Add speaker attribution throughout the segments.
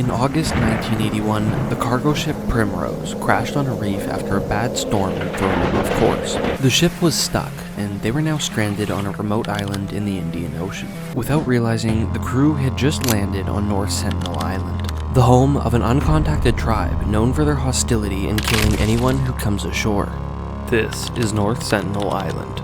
Speaker 1: In August 1981, the cargo ship Primrose crashed on a reef after a bad storm had thrown them off course. The ship was stuck, and they were now stranded on a remote island in the Indian Ocean. Without realizing, the crew had just landed on North Sentinel Island, the home of an uncontacted tribe known for their hostility in killing anyone who comes ashore. This is North Sentinel Island.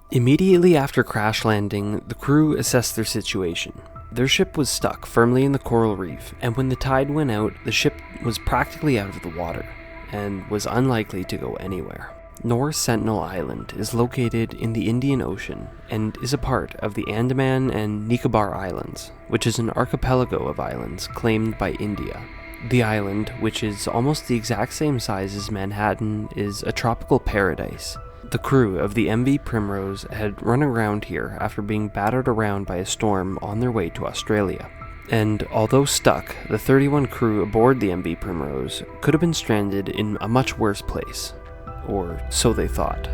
Speaker 1: Immediately after crash landing, the crew assessed their situation. Their ship was stuck firmly in the coral reef, and when the tide went out, the ship was practically out of the water, and was unlikely to go anywhere. North Sentinel Island is located in the Indian Ocean, and is a part of the Andaman and Nicobar Islands, which is an archipelago of islands claimed by India. The island, which is almost the exact same size as Manhattan, is a tropical paradise. The crew of the MV Primrose had run aground here after being battered around by a storm on their way to Australia. And although stuck, the 31 crew aboard the MV Primrose could have been stranded in a much worse place. Or so they thought.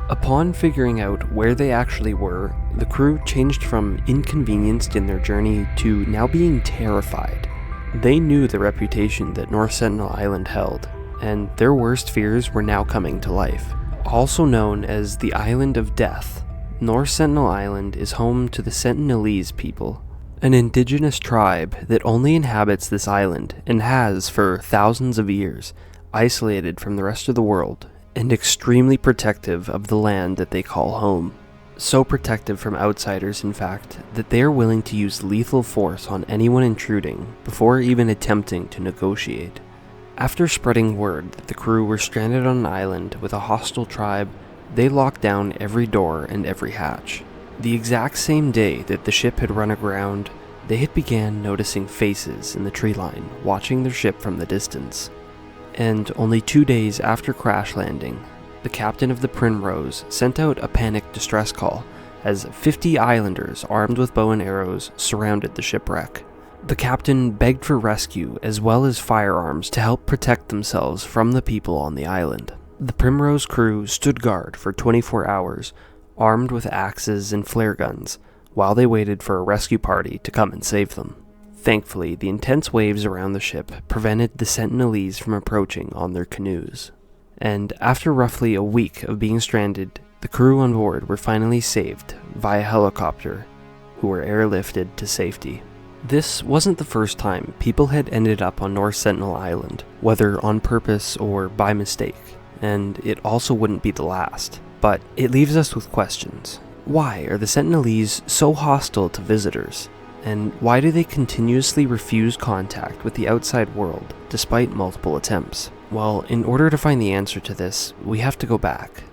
Speaker 1: Upon figuring out where they actually were, the crew changed from inconvenienced in their journey to now being terrified. They knew the reputation that North Sentinel Island held, and their worst fears were now coming to life. Also known as the Island of Death, North Sentinel Island is home to the Sentinelese people, an indigenous tribe that only inhabits this island and has for thousands of years, isolated from the rest of the world and extremely protective of the land that they call home. So protective from outsiders, in fact, that they are willing to use lethal force on anyone intruding before even attempting to negotiate. After spreading word that the crew were stranded on an island with a hostile tribe, they locked down every door and every hatch. The exact same day that the ship had run aground, they had began noticing faces in the tree line, watching their ship from the distance. And only 2 days after crash landing, the captain of the Primrose sent out a panic distress call as 50 islanders armed with bow and arrows surrounded the shipwreck. The captain begged for rescue as well as firearms to help protect themselves from the people on the island. The Primrose crew stood guard for 24 hours, armed with axes and flare guns, while they waited for a rescue party to come and save them. Thankfully, the intense waves around the ship prevented the Sentinelese from approaching on their canoes. And after roughly a week of being stranded, the crew on board were finally saved via helicopter, who were airlifted to safety. This wasn't the first time people had ended up on North Sentinel Island, whether on purpose or by mistake, and it also wouldn't be the last. But it leaves us with questions. Why are the Sentinelese so hostile to visitors? And why do they continuously refuse contact with the outside world, despite multiple attempts? Well, in order to find the answer to this, we have to go back.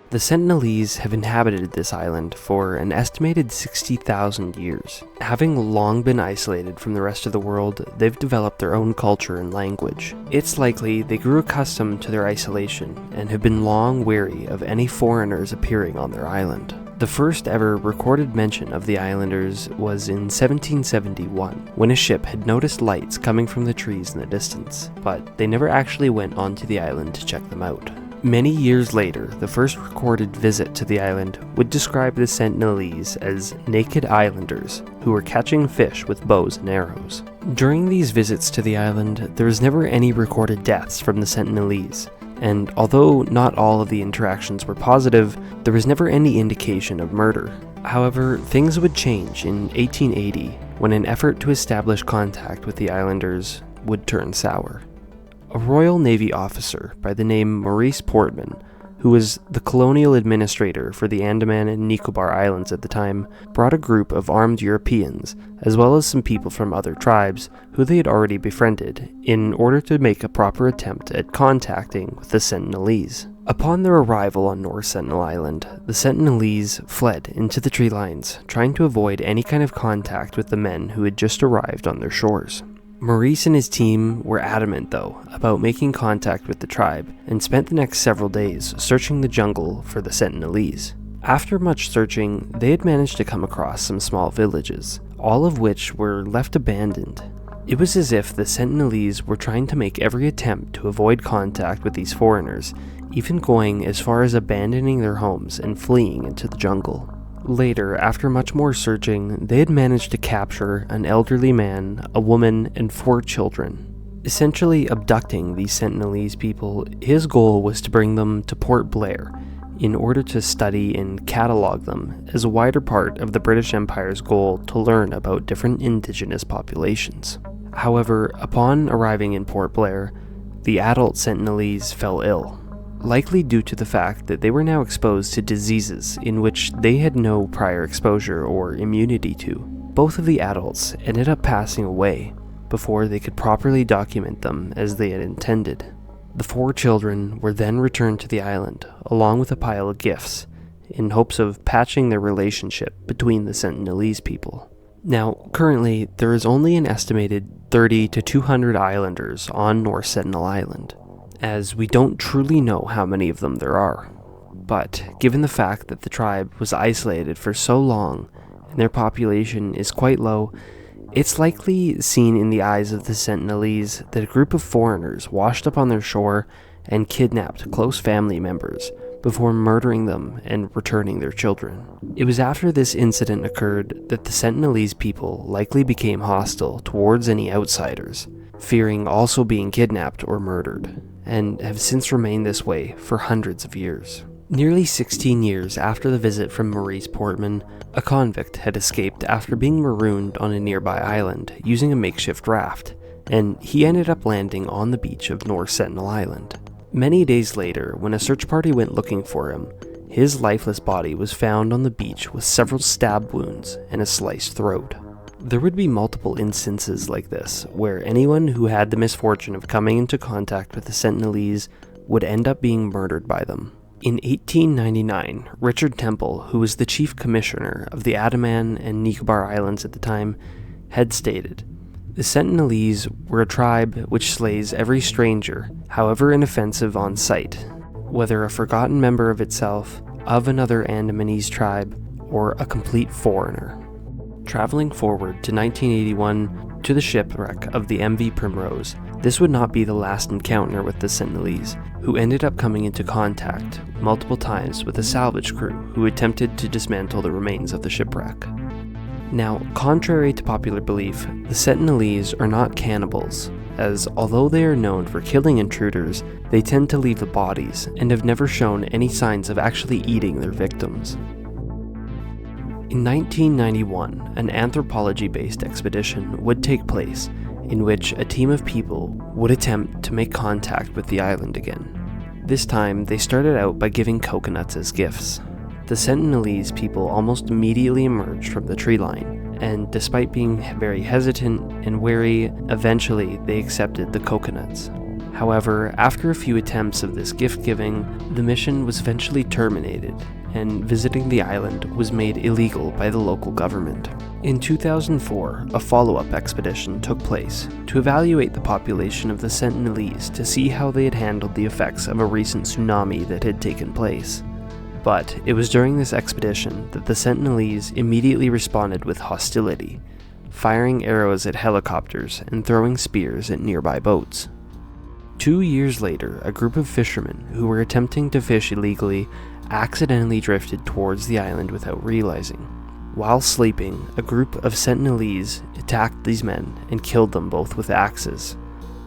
Speaker 1: The Sentinelese have inhabited this island for an estimated 60,000 years. Having long been isolated from the rest of the world, they've developed their own culture and language. It's likely they grew accustomed to their isolation and have been long wary of any foreigners appearing on their island. The first ever recorded mention of the islanders was in 1771, when a ship had noticed lights coming from the trees in the distance, but they never actually went onto the island to check them out. Many years later, the first recorded visit to the island would describe the Sentinelese as naked islanders who were catching fish with bows and arrows. During these visits to the island, there was never any recorded deaths from the Sentinelese, and although not all of the interactions were positive, there was never any indication of murder. However, things would change in 1880 when an effort to establish contact with the islanders would turn sour. A Royal Navy officer by the name Maurice Portman, who was the colonial administrator for the Andaman and Nicobar Islands at the time, brought a group of armed Europeans, as well as some people from other tribes who they had already befriended, in order to make a proper attempt at contacting with the Sentinelese. Upon their arrival on North Sentinel Island, the Sentinelese fled into the tree lines, trying to avoid any kind of contact with the men who had just arrived on their shores. Maurice and his team were adamant, though, about making contact with the tribe, and spent the next several days searching the jungle for the Sentinelese. After much searching, they had managed to come across some small villages, all of which were left abandoned. It was as if the Sentinelese were trying to make every attempt to avoid contact with these foreigners, even going as far as abandoning their homes and fleeing into the jungle. Later, after much more searching, they had managed to capture an elderly man, a woman, and 4 children. Essentially abducting these Sentinelese people, his goal was to bring them to Port Blair in order to study and catalog them as a wider part of the British Empire's goal to learn about different indigenous populations. However, upon arriving in Port Blair, the adult Sentinelese fell ill, likely due to the fact that they were now exposed to diseases in which they had no prior exposure or immunity to. Both of the adults ended up passing away before they could properly document them as they had intended. The 4 children were then returned to the island, along with a pile of gifts, in hopes of patching their relationship between the Sentinelese people. Now, currently, there is only an estimated 30 to 200 islanders on North Sentinel Island, as we don't truly know how many of them there are. But, given the fact that the tribe was isolated for so long, and their population is quite low, it's likely seen in the eyes of the Sentinelese that a group of foreigners washed up on their shore and kidnapped close family members before murdering them and returning their children. It was after this incident occurred that the Sentinelese people likely became hostile towards any outsiders, fearing also being kidnapped or murdered, and have since remained this way for hundreds of years. Nearly 16 years after the visit from Maurice Portman, a convict had escaped after being marooned on a nearby island using a makeshift raft, and he ended up landing on the beach of North Sentinel Island. Many days later, when a search party went looking for him, his lifeless body was found on the beach with several stab wounds and a sliced throat. There would be multiple instances like this, where anyone who had the misfortune of coming into contact with the Sentinelese would end up being murdered by them. In 1899, Richard Temple, who was the chief commissioner of the Andaman and Nicobar Islands at the time, had stated, "The Sentinelese were a tribe which slays every stranger, however inoffensive, on sight, whether a forgotten member of itself, of another Andamanese tribe, or a complete foreigner." Traveling forward to 1981 to the shipwreck of the MV Primrose, this would not be the last encounter with the Sentinelese, who ended up coming into contact multiple times with a salvage crew who attempted to dismantle the remains of the shipwreck. Now, contrary to popular belief, the Sentinelese are not cannibals, as although they are known for killing intruders, they tend to leave the bodies and have never shown any signs of actually eating their victims. In 1991, an anthropology-based expedition would take place in which a team of people would attempt to make contact with the island again. This time, they started out by giving coconuts as gifts. The Sentinelese people almost immediately emerged from the tree line, and despite being very hesitant and wary, eventually they accepted the coconuts. However, after a few attempts of this gift-giving, the mission was eventually terminated, and visiting the island was made illegal by the local government. In 2004, a follow-up expedition took place to evaluate the population of the Sentinelese to see how they had handled the effects of a recent tsunami that had taken place. But it was during this expedition that the Sentinelese immediately responded with hostility, firing arrows at helicopters and throwing spears at nearby boats. 2 years later, a group of fishermen who were attempting to fish illegally accidentally drifted towards the island without realizing. While sleeping, a group of Sentinelese attacked these men and killed them both with axes,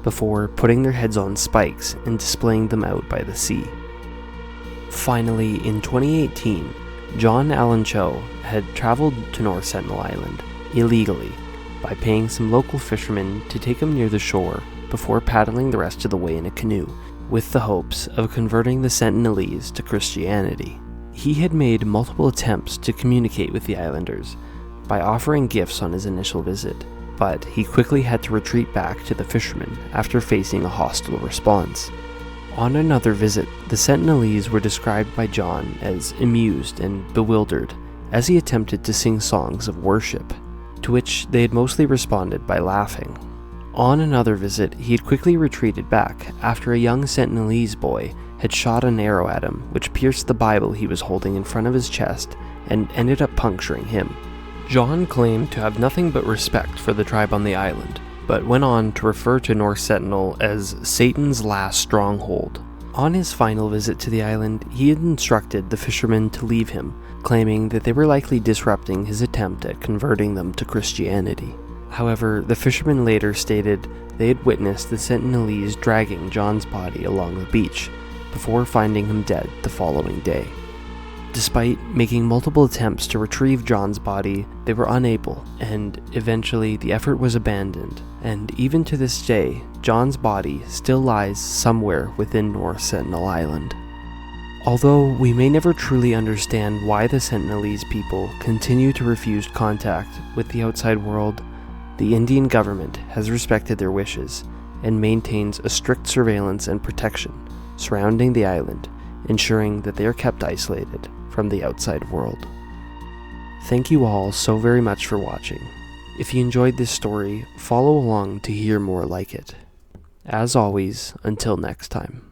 Speaker 1: before putting their heads on spikes and displaying them out by the sea. Finally, in 2018, John Chau had traveled to North Sentinel Island illegally by paying some local fishermen to take him near the shore before paddling the rest of the way in a canoe, with the hopes of converting the Sentinelese to Christianity. He had made multiple attempts to communicate with the islanders by offering gifts on his initial visit, but he quickly had to retreat back to the fishermen after facing a hostile response. On another visit, the Sentinelese were described by John as amused and bewildered as he attempted to sing songs of worship, to which they had mostly responded by laughing. On another visit, he had quickly retreated back after a young Sentinelese boy had shot an arrow at him which pierced the Bible he was holding in front of his chest and ended up puncturing him. John claimed to have nothing but respect for the tribe on the island, but went on to refer to North Sentinel as Satan's last stronghold. On his final visit to the island, he had instructed the fishermen to leave him, claiming that they were likely disrupting his attempt at converting them to Christianity. However, the fishermen later stated they had witnessed the Sentinelese dragging John's body along the beach, before finding him dead the following day. Despite making multiple attempts to retrieve John's body, they were unable, and eventually the effort was abandoned, and even to this day, John's body still lies somewhere within North Sentinel Island. Although we may never truly understand why the Sentinelese people continue to refuse contact with the outside world, the Indian government has respected their wishes and maintains a strict surveillance and protection surrounding the island, ensuring that they are kept isolated from the outside world. Thank you all so very much for watching. If you enjoyed this story, follow along to hear more like it. As always, until next time.